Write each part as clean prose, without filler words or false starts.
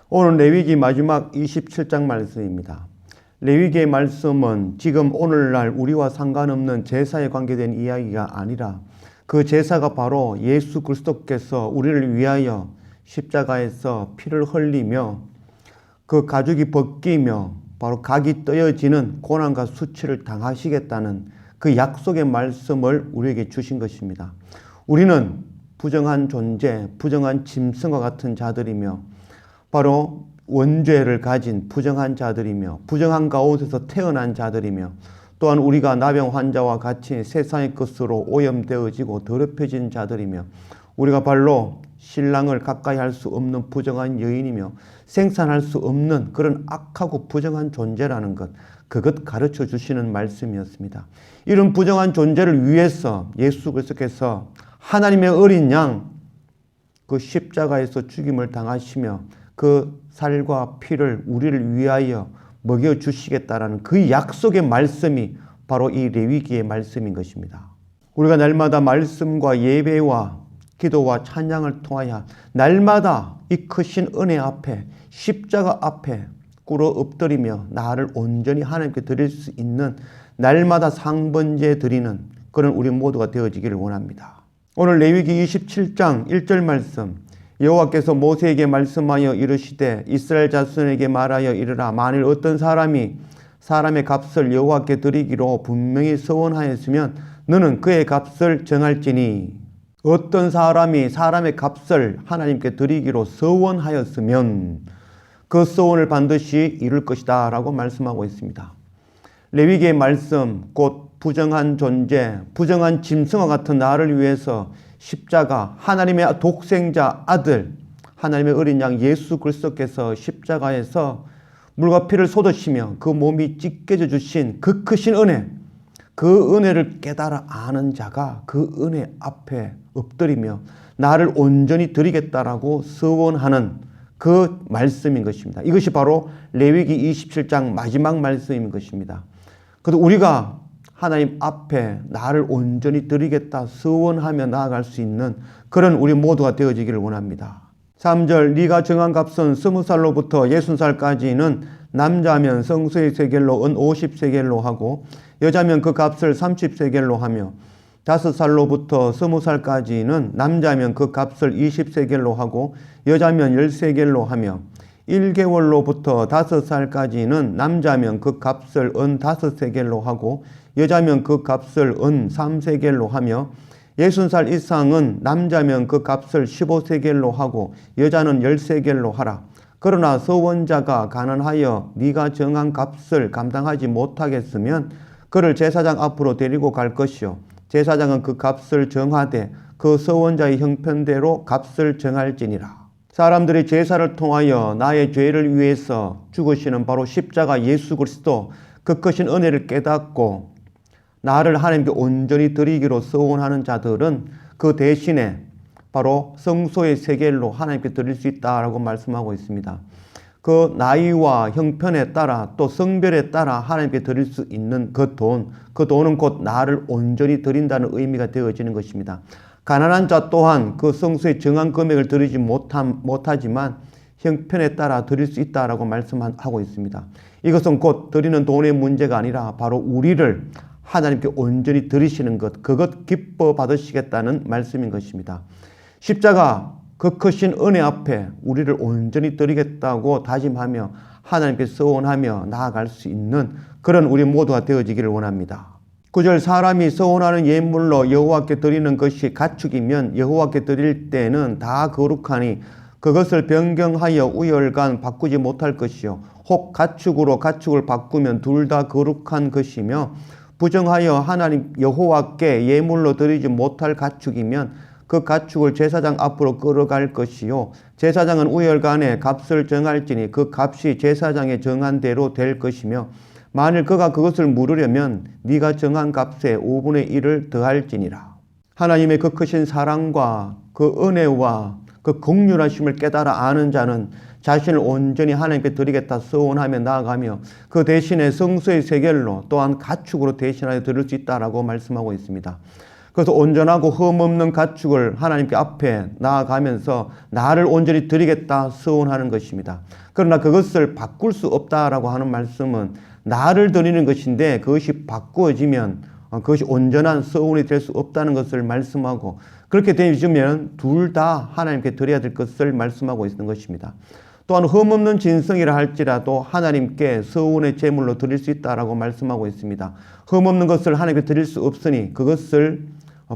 오늘 레위기 마지막 27장 말씀입니다. 레위기의 말씀은 지금 오늘날 우리와 상관없는 제사에 관계된 이야기가 아니라 그 제사가 바로 예수 그리스도께서 우리를 위하여 십자가에서 피를 흘리며 그 가죽이 벗기며 바로 각이 떠여지는 고난과 수치를 당하시겠다는 그 약속의 말씀을 우리에게 주신 것입니다. 우리는 부정한 존재, 부정한 짐승과 같은 자들이며 바로 원죄를 가진 부정한 자들이며 부정한 가운데서 태어난 자들이며 또한 우리가 나병 환자와 같이 세상의 것으로 오염되어지고 더럽혀진 자들이며 우리가 발로 신랑을 가까이 할 수 없는 부정한 여인이며 생산할 수 없는 그런 악하고 부정한 존재라는 것, 그것 가르쳐 주시는 말씀이었습니다. 이런 부정한 존재를 위해서 예수 그리스도께서 하나님의 어린 양 그 십자가에서 죽임을 당하시며 그 살과 피를 우리를 위하여 먹여주시겠다라는 그 약속의 말씀이 바로 이 레위기의 말씀인 것입니다. 우리가 날마다 말씀과 예배와 기도와 찬양을 통하여 날마다 이 크신 은혜 앞에 십자가 앞에 꿇어 엎드리며 나를 온전히 하나님께 드릴 수 있는 날마다 상번제 드리는 그런 우리 모두가 되어지기를 원합니다. 오늘 레위기 27장 1절 말씀, 여호와께서 모세에게 말씀하여 이르시되 이스라엘 자손에게 말하여 이르라. 만일 어떤 사람이 사람의 값을 여호와께 드리기로 분명히 서원하였으면 너는 그의 값을 정할지니. 어떤 사람이 사람의 값을 하나님께 드리기로 서원하였으면 그 서원을 반드시 이룰 것이다 라고 말씀하고 있습니다. 레위기의 말씀, 곧 부정한 존재, 부정한 짐승과 같은 나를 위해서 십자가, 하나님의 독생자 아들, 하나님의 어린 양 예수 그리스도께서 십자가에서 물과 피를 쏟으시며 그 몸이 찢겨져 주신 그 크신 은혜, 그 은혜를 깨달아 아는 자가 그 은혜 앞에 엎드리며 나를 온전히 드리겠다라고 서원하는 그 말씀인 것입니다. 이것이 바로 레위기 27장 마지막 말씀인 것입니다. 그래도 우리가 하나님 앞에 나를 온전히 드리겠다 서원하며 나아갈 수 있는 그런 우리 모두가 되어지기를 원합니다. 3절, 네가 정한 값은 20살로부터 60살까지는 남자면 성소의 세겔로 은 50세겔로 하고 여자면 그 값을 30세겔로 하며 5살로부터 20살까지는 남자면 그 값을 20세겔로 하고 여자면 10세겔로 하며 1개월로부터 5살까지는 남자면 그 값을 은 5세겔로 하고 여자면 그 값을 은 3세겔로 하며 60살 이상은 남자면 그 값을 15세겔로 하고 여자는 10세겔로 하라. 그러나 서원자가 가난하여 네가 정한 값을 감당하지 못하겠으면 그를 제사장 앞으로 데리고 갈 것이요 제사장은 그 값을 정하되 그 서원자의 형편대로 값을 정할지니라. 사람들이 제사를 통하여 나의 죄를 위해서 죽으시는 바로 십자가 예수 그리스도 그 크신 은혜를 깨닫고 나를 하나님께 온전히 드리기로 서원하는 자들은 그 대신에 바로 성소의 세겔로 하나님께 드릴 수 있다라고 말씀하고 있습니다. 그 나이와 형편에 따라 또 성별에 따라 하나님께 드릴 수 있는 그 돈은 곧 나를 온전히 드린다는 의미가 되어지는 것입니다. 가난한 자 또한 그 성소의 정한 금액을 드리지 못하지만 형편에 따라 드릴 수 있다라고 말씀하고 있습니다. 이것은 곧 드리는 돈의 문제가 아니라 바로 우리를 하나님께 온전히 드리시는 것, 그것 기뻐 받으시겠다는 말씀인 것입니다. 십자가 그 크신 은혜 앞에 우리를 온전히 드리겠다고 다짐하며 하나님께 서원하며 나아갈 수 있는 그런 우리 모두가 되어지기를 원합니다. 9절, 사람이 서원하는 예물로 여호와께 드리는 것이 가축이면 여호와께 드릴 때는 다 거룩하니 그것을 변경하여 우열간 바꾸지 못할 것이요 혹 가축으로 가축을 바꾸면 둘 다 거룩한 것이며 부정하여 하나님 여호와께 예물로 드리지 못할 가축이면 그 가축을 제사장 앞으로 끌어갈 것이요 제사장은 우열간에 값을 정할지니 그 값이 제사장의 정한 대로 될 것이며 만일 그가 그것을 물으려면 네가 정한 값에 5분의 1을 더할지니라. 하나님의 그 크신 사랑과 그 은혜와 그 긍휼하심을 깨달아 아는 자는 자신을 온전히 하나님께 드리겠다 서원하며 나아가며 그 대신에 성소의 세겔로 또한 가축으로 대신하여 드릴 수 있다라고 말씀하고 있습니다. 그래서 온전하고 흠없는 가축을 하나님께 앞에 나아가면서 나를 온전히 드리겠다 서원하는 것입니다. 그러나 그것을 바꿀 수 없다라고 하는 말씀은 나를 드리는 것인데 그것이 바꾸어지면 그것이 온전한 서원이 될 수 없다는 것을 말씀하고, 그렇게 되면 둘 다 하나님께 드려야 될 것을 말씀하고 있는 것입니다. 또한 흠없는 진성이라 할지라도 하나님께 서원의 제물로 드릴 수 있다라고 말씀하고 있습니다. 흠없는 것을 하나님께 드릴 수 없으니 그것을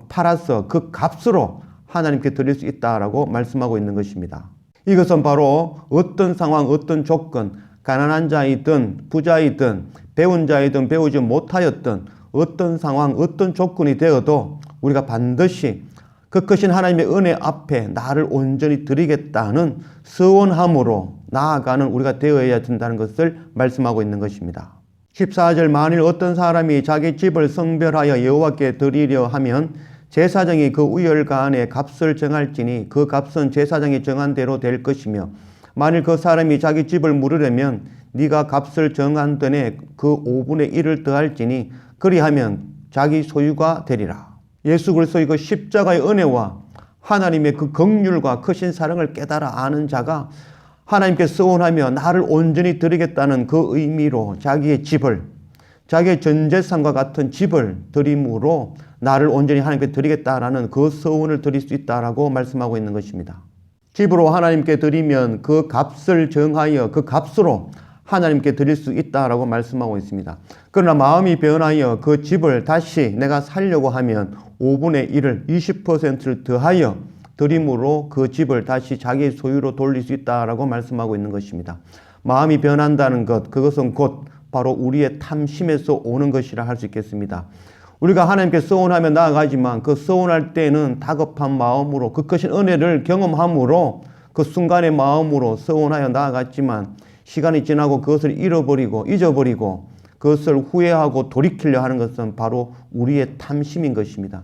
팔아서 그 값으로 하나님께 드릴 수 있다라고 말씀하고 있는 것입니다. 이것은 바로 어떤 상황, 어떤 조건, 가난한 자이든 부자이든 배운 자이든 배우지 못하였든 어떤 상황, 어떤 조건이 되어도 우리가 반드시 그 크신 하나님의 은혜 앞에 나를 온전히 드리겠다는 서원함으로 나아가는 우리가 되어야 된다는 것을 말씀하고 있는 것입니다. 14절, 만일 어떤 사람이 자기 집을 성별하여 여호와께 드리려 하면 제사장이 그 우열간에 값을 정할지니 그 값은 제사장이 정한 대로 될 것이며, 만일 그 사람이 자기 집을 물으려면 네가 값을 정한 돈에 그 5분의 1을 더할지니 그리하면 자기 소유가 되리라. 예수 그리스도의 그 십자가의 은혜와 하나님의 그 긍휼과 크신 사랑을 깨달아 아는 자가 하나님께 서원하며 나를 온전히 드리겠다는 그 의미로 자기의 집을, 자기의 전 재산과 같은 집을 드림으로 나를 온전히 하나님께 드리겠다라는 그 서원을 드릴 수 있다라고 말씀하고 있는 것입니다. 집으로 하나님께 드리면 그 값을 정하여 그 값으로 하나님께 드릴 수 있다라고 말씀하고 있습니다. 그러나 마음이 변하여 그 집을 다시 내가 살려고 하면 5분의 1을 20%를 더하여 드림으로 그 집을 다시 자기의 소유로 돌릴 수 있다라고 말씀하고 있는 것입니다. 마음이 변한다는 것, 그것은 곧 바로 우리의 탐심에서 오는 것이라 할 수 있겠습니다. 우리가 하나님께 서원하며 나아가지만 그 서원할 때는 다급한 마음으로 그 크신 은혜를 경험함으로 그 순간의 마음으로 서원하여 나아갔지만 시간이 지나고 그것을 잃어버리고 잊어버리고 그것을 후회하고 돌이키려 하는 것은 바로 우리의 탐심인 것입니다.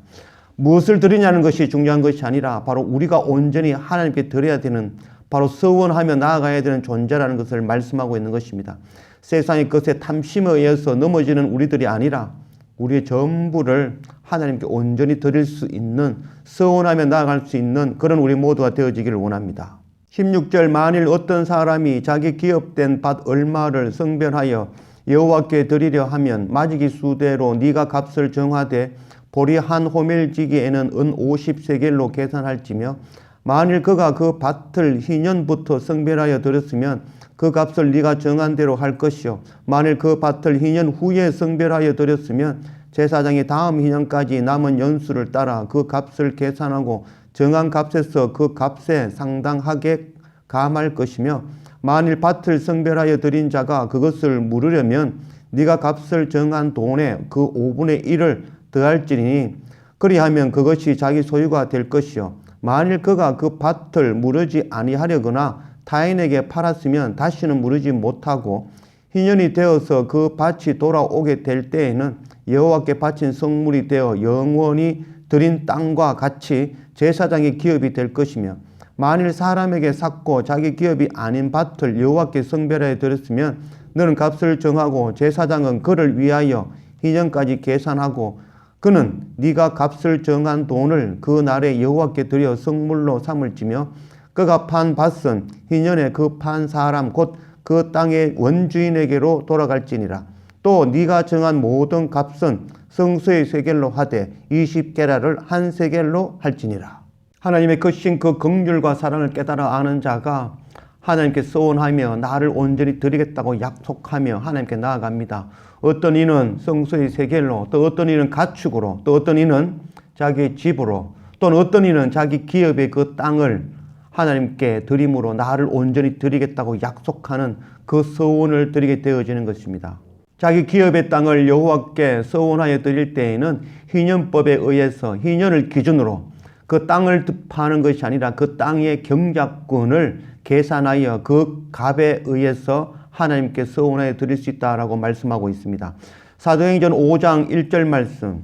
무엇을 드리냐는 것이 중요한 것이 아니라 바로 우리가 온전히 하나님께 드려야 되는, 바로 서원하며 나아가야 되는 존재라는 것을 말씀하고 있는 것입니다. 세상의 것에 탐심에 의해서 넘어지는 우리들이 아니라 우리의 전부를 하나님께 온전히 드릴 수 있는, 서원하며 나아갈 수 있는 그런 우리 모두가 되어지기를 원합니다. 16절, 만일 어떤 사람이 자기 기업된 밭 얼마를 성별하여 여호와께 드리려 하면 마지기 수대로 네가 값을 정하되 보리 한 호멜지기에는 은 50세겔로 계산할지며, 만일 그가 그 밭을 희년부터 성별하여 드렸으면 그 값을 네가 정한 대로 할 것이요, 만일 그 밭을 희년 후에 성별하여 드렸으면 제사장이 다음 희년까지 남은 연수를 따라 그 값을 계산하고 정한 값에서 그 값에 상당하게 감할 것이며, 만일 밭을 성별하여 드린 자가 그것을 물으려면 네가 값을 정한 돈에 그 5분의 1을 더할지니 그리하면 그것이 자기 소유가 될 것이요, 만일 그가 그 밭을 무르지 아니하려거나 타인에게 팔았으면 다시는 무르지 못하고 희년이 되어서 그 밭이 돌아오게 될 때에는 여호와께 바친 성물이 되어 영원히 드린 땅과 같이 제사장의 기업이 될 것이며, 만일 사람에게 샀고 자기 기업이 아닌 밭을 여호와께 성별하여 드렸으면 너는 값을 정하고 제사장은 그를 위하여 희년까지 계산하고 그는 네가 값을 정한 돈을 그 날에 여호와께 드려 성물로 삼을지며, 그가 판 밭은 희년에 그 판 사람 곧 그 땅의 원주인에게로 돌아갈지니라. 또 네가 정한 모든 값은 성소의 세겔로 하되 20게라를 한 세겔로 할지니라. 하나님의 크신 그 긍휼과 사랑을 깨달아 아는 자가 하나님께 서원하며 나를 온전히 드리겠다고 약속하며 하나님께 나아갑니다. 어떤 이는 성소의 세겔로, 또 어떤 이는 가축으로, 또 어떤 이는 자기의 집으로, 또는 어떤 이는 자기 기업의 그 땅을 하나님께 드림으로 나를 온전히 드리겠다고 약속하는 그 서원을 드리게 되어지는 것입니다. 자기 기업의 땅을 여호와께 서원하여 드릴 때에는 희년법에 의해서 희년을 기준으로 그 땅을 파는 것이 아니라 그 땅의 경작권을 계산하여 그 값에 의해서 하나님께 서원하여 드릴 수 있다라고 말씀하고 있습니다. 사도행전 5장 1절 말씀,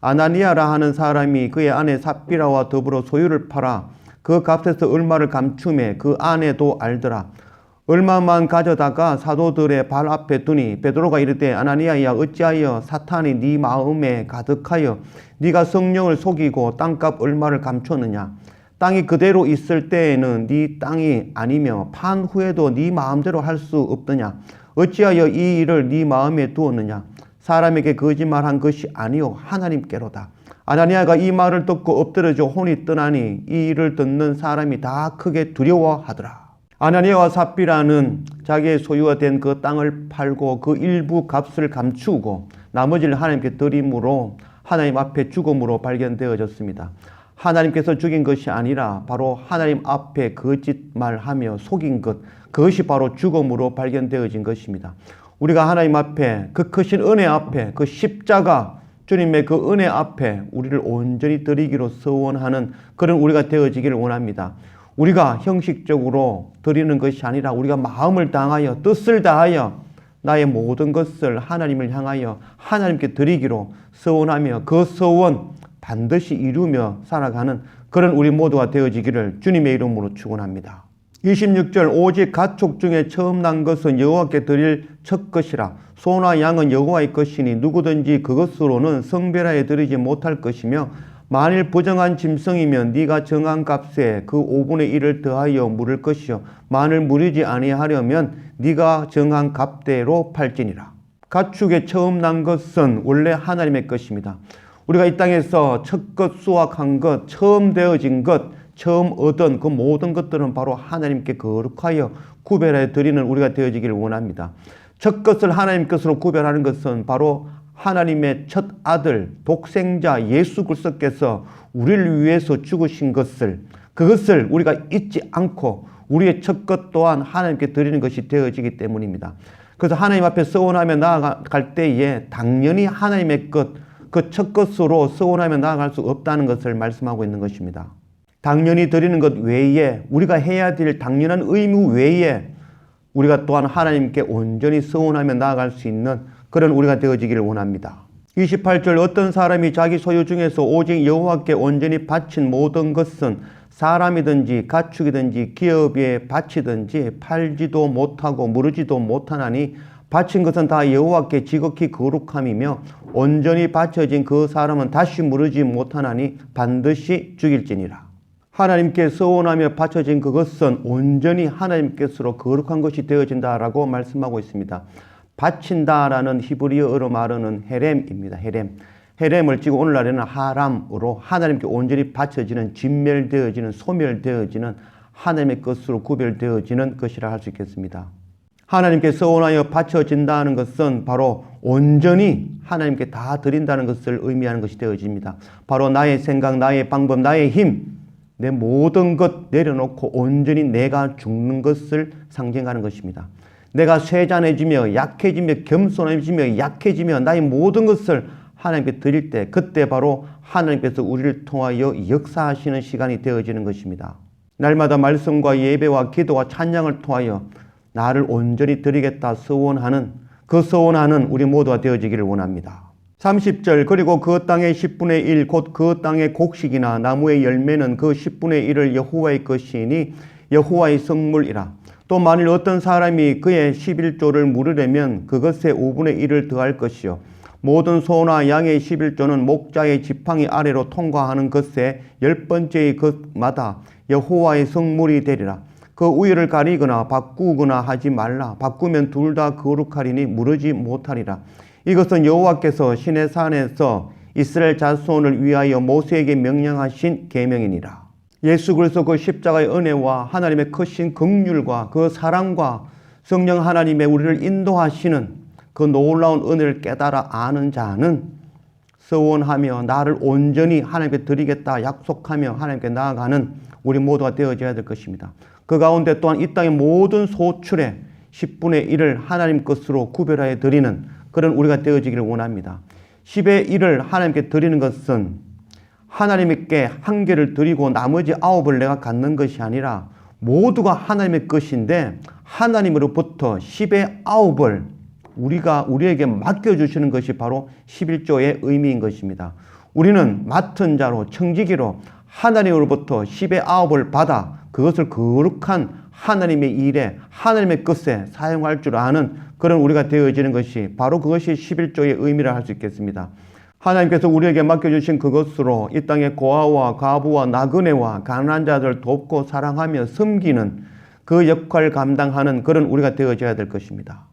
아나니아라 하는 사람이 그의 아내 삽비라와 더불어 소유를 팔아 그 값에서 얼마를 감춤해 그 아내도 알더라. 얼마만 가져다가 사도들의 발 앞에 두니 베드로가 이르되 아나니아야 어찌하여 사탄이 네 마음에 가득하여 네가 성령을 속이고 땅값 얼마를 감추었느냐. 땅이 그대로 있을 때에는 네 땅이 아니며 판 후에도 네 마음대로 할 수 없느냐. 어찌하여 이 일을 네 마음에 두었느냐. 사람에게 거짓말한 것이 아니요 하나님께로다. 아나니아가 이 말을 듣고 엎드러져 혼이 떠나니 이 일을 듣는 사람이 다 크게 두려워하더라. 아나니아와 삽비라는 자기의 소유가 된 그 땅을 팔고 그 일부 값을 감추고 나머지를 하나님께 드림으로 하나님 앞에 죽음으로 발견되어졌습니다. 하나님께서 죽인 것이 아니라 바로 하나님 앞에 거짓말하며 속인 것, 그것이 바로 죽음으로 발견되어진 것입니다. 우리가 하나님 앞에 그 크신 은혜 앞에 그 십자가 주님의 그 은혜 앞에 우리를 온전히 드리기로 서원하는 그런 우리가 되어지기를 원합니다. 우리가 형식적으로 드리는 것이 아니라 우리가 마음을 다하여 뜻을 다하여 나의 모든 것을 하나님을 향하여 하나님께 드리기로 서원하며 그 서원 반드시 이루며 살아가는 그런 우리 모두가 되어지기를 주님의 이름으로 축원합니다. 26절 오직 가축 중에 처음 난 것은 여호와께 드릴 첫 것이라. 소나 양은 여호와의 것이니 누구든지 그것으로는 성별하여 드리지 못할 것이며 만일 부정한 짐승이면 네가 정한 값에 그 5분의 1을 더하여 물을 것이요 만일 물이지 아니하려면 네가 정한 값대로 팔지니라. 가축의 처음 난 것은 원래 하나님의 것입니다. 우리가 이 땅에서 첫것 수확한 것, 처음 되어진 것, 처음 얻은 그 모든 것들은 바로 하나님께 거룩하여 구별해 드리는 우리가 되어지기를 원합니다. 첫 것을 하나님 것으로 구별하는 것은 바로 하나님의 첫 아들 독생자 예수 그리스도께서 우리를 위해서 죽으신 것을, 그것을 우리가 잊지 않고 우리의 첫 것 또한 하나님께 드리는 것이 되어지기 때문입니다. 그래서 하나님 앞에 서원하며 나아갈 때에 당연히 하나님의 것, 그 첫 것으로 서원하며 나아갈 수 없다는 것을 말씀하고 있는 것입니다. 당연히 드리는 것 외에 우리가 해야 될 당연한 의무 외에 우리가 또한 하나님께 온전히 서원하며 나아갈 수 있는 그런 우리가 되어지기를 원합니다. 28절 어떤 사람이 자기 소유 중에서 오직 여호와께 온전히 바친 모든 것은 사람이든지 가축이든지 기업에 바치든지 팔지도 못하고 무르지도 못하나니 바친 것은 다 여호와께 지극히 거룩함이며 온전히 바쳐진 그 사람은 다시 무르지 못하나니 반드시 죽일지니라. 하나님께 서원하며 바쳐진 그것은 온전히 하나님께서로 거룩한 것이 되어진다라고 말씀하고 있습니다. 바친다라는 히브리어로 말하는 헤렘입니다. 헤렘을 지고 오늘날에는 하람으로 하나님께 온전히 바쳐지는, 진멸되어지는, 소멸되어지는 하나님의 것으로 구별되어지는 것이라 할 수 있겠습니다. 하나님께 서원하여 바쳐진다는 것은 바로 온전히 하나님께 다 드린다는 것을 의미하는 것이 되어집니다. 바로 나의 생각, 나의 방법, 나의 힘, 내 모든 것 내려놓고 온전히 내가 죽는 것을 상징하는 것입니다. 내가 쇠잔해지며 약해지며 겸손해지며 약해지며 나의 모든 것을 하나님께 드릴 때 그때 바로 하나님께서 우리를 통하여 역사하시는 시간이 되어지는 것입니다. 날마다 말씀과 예배와 기도와 찬양을 통하여 나를 온전히 드리겠다 서원하는 그 서원하는 우리 모두가 되어지기를 원합니다. 30절 그리고 그 땅의 10분의 1 곧 그 땅의 곡식이나 나무의 열매는 그 10분의 1을 여호와의 것이니 여호와의 성물이라. 또 만일 어떤 사람이 그의 11조를 물으려면 그것의 5분의 1을 더할 것이요 모든 소나 양의 11조는 목자의 지팡이 아래로 통과하는 것의 10번째의 것마다 여호와의 성물이 되리라. 그 우위를 가리거나 바꾸거나 하지 말라. 바꾸면 둘 다 거룩하리니 무르지 못하리라. 이것은 여호와께서 시내산에서 이스라엘 자손을 위하여 모세에게 명령하신 계명이니라. 예수 그리스도 그 십자가의 은혜와 하나님의 크신 긍휼과 그 사랑과 성령 하나님의 우리를 인도하시는 그 놀라운 은혜를 깨달아 아는 자는 서원하며 나를 온전히 하나님께 드리겠다 약속하며 하나님께 나아가는 우리 모두가 되어져야 될 것입니다. 그 가운데 또한 이 땅의 모든 소출의 10분의 1을 하나님 것으로 구별하여 드리는 그런 우리가 되어지기를 원합니다. 10의 1을 하나님께 드리는 것은 하나님께 한 개를 드리고 나머지 9을 내가 갖는 것이 아니라 모두가 하나님의 것인데 하나님으로부터 10의 9을 우리에게 맡겨주시는 것이 바로 11조의 의미인 것입니다. 우리는 맡은 자로 청지기로 하나님으로부터 10의 9을 받아 그것을 거룩한 하나님의 일에 하나님의 뜻에 사용할 줄 아는 그런 우리가 되어지는 것이 바로 그것이 11조의 의미라 할 수 있겠습니다. 하나님께서 우리에게 맡겨주신 그것으로 이 땅의 고아와 과부와 나그네와 가난한 자들 돕고 사랑하며 섬기는 그 역할을 감당하는 그런 우리가 되어져야 될 것입니다.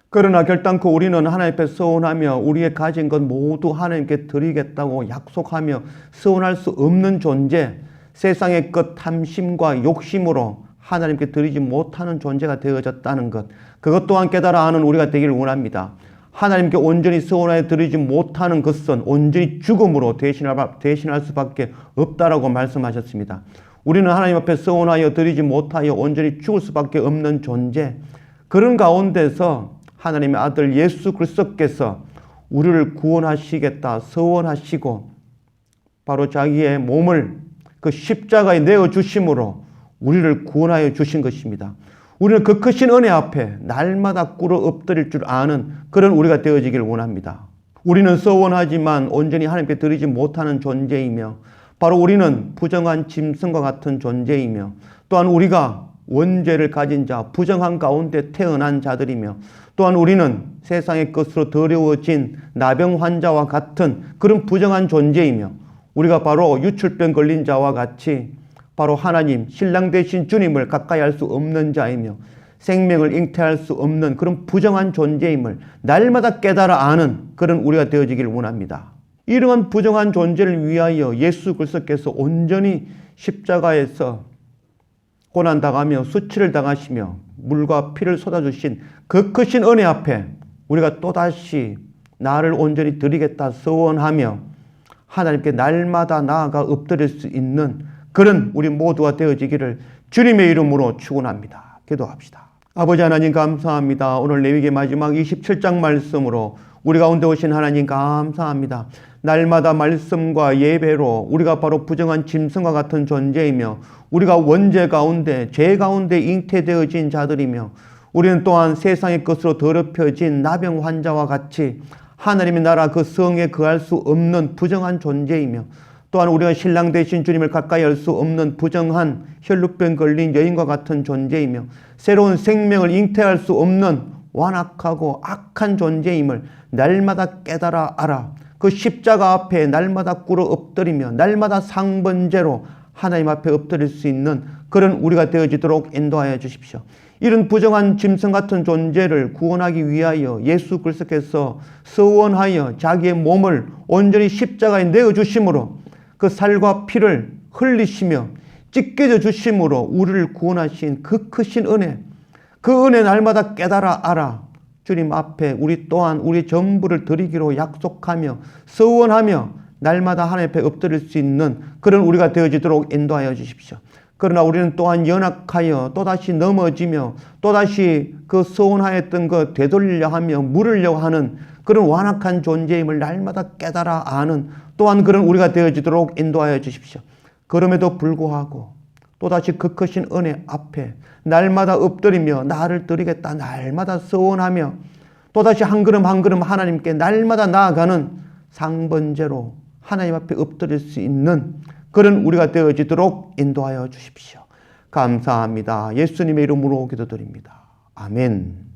그러나 결단코 우리는 하나님 앞에 서원하며 우리의 가진 것 모두 하나님께 드리겠다고 약속하며 서원할 수 없는 존재, 세상의 것 탐심과 욕심으로 하나님께 드리지 못하는 존재가 되어졌다는 것, 그것 또한 깨달아 아는 우리가 되기를 원합니다. 하나님께 온전히 서원하여 드리지 못하는 것은 온전히 죽음으로 대신할 수밖에 없다라고 말씀하셨습니다. 우리는 하나님 앞에 서원하여 드리지 못하여 온전히 죽을 수밖에 없는 존재, 그런 가운데서 하나님의 아들 예수 그리스도께서 우리를 구원하시겠다 서원하시고 바로 자기의 몸을 그 십자가에 내어주심으로 우리를 구원하여 주신 것입니다. 우리는 그 크신 은혜 앞에 날마다 꿇어 엎드릴 줄 아는 그런 우리가 되어지길 원합니다. 우리는 서원하지만 온전히 하나님께 드리지 못하는 존재이며 바로 우리는 부정한 짐승과 같은 존재이며 또한 우리가 원죄를 가진 자, 부정한 가운데 태어난 자들이며 또한 우리는 세상의 것으로 더러워진 나병 환자와 같은 그런 부정한 존재이며 우리가 바로 유출병 걸린 자와 같이 바로 하나님, 신랑 되신 주님을 가까이 할 수 없는 자이며 생명을 잉태할 수 없는 그런 부정한 존재임을 날마다 깨달아 아는 그런 우리가 되어지길 원합니다. 이러한 부정한 존재를 위하여 예수 그리스도께서 온전히 십자가에서 고난당하며 수치를 당하시며 물과 피를 쏟아주신 그 크신 은혜 앞에 우리가 또다시 나를 온전히 드리겠다 서원하며 하나님께 날마다 나아가 엎드릴 수 있는 그런 우리 모두가 되어지기를 주님의 이름으로 축원합니다. 기도합시다. 아버지 하나님 감사합니다. 오늘 레위기 마지막 27장 말씀으로 우리 가운데 오신 하나님 감사합니다. 날마다 말씀과 예배로 우리가 바로 부정한 짐승과 같은 존재이며 우리가 원죄 가운데 죄 가운데 잉태되어진 자들이며 우리는 또한 세상의 것으로 더럽혀진 나병 환자와 같이 하나님의 나라 그 성에 거할 수 없는 부정한 존재이며 또한 우리가 신랑 되신 주님을 가까이 할 수 없는 부정한 혈루병 걸린 여인과 같은 존재이며 새로운 생명을 잉태할 수 없는 완악하고 악한 존재임을 날마다 깨달아 알아 그 십자가 앞에 날마다 꿇어 엎드리며 날마다 상번제로 하나님 앞에 엎드릴 수 있는 그런 우리가 되어지도록 인도하여 주십시오. 이런 부정한 짐승 같은 존재를 구원하기 위하여 예수 그리스도께서 서원하여 자기의 몸을 온전히 십자가에 내어주심으로 그 살과 피를 흘리시며 찢겨져 주심으로 우리를 구원하신 그 크신 은혜, 그 은혜 날마다 깨달아 알아 주님 앞에 우리 또한 우리 전부를 드리기로 약속하며 서원하며 날마다 하나님 앞에 엎드릴 수 있는 그런 우리가 되어지도록 인도하여 주십시오. 그러나 우리는 또한 연약하여 또다시 넘어지며 또다시 그 서원하였던 것 되돌리려 하며 물으려고 하는 그런 완악한 존재임을 날마다 깨달아 아는 또한 그런 우리가 되어지도록 인도하여 주십시오. 그럼에도 불구하고 또다시 그 크신 은혜 앞에 날마다 엎드리며 나를 드리겠다 날마다 서원하며 또다시 한 걸음 한 걸음 하나님께 날마다 나아가는 상번제로 하나님 앞에 엎드릴 수 있는 그런 우리가 되어지도록 인도하여 주십시오. 감사합니다. 예수님의 이름으로 기도드립니다. 아멘.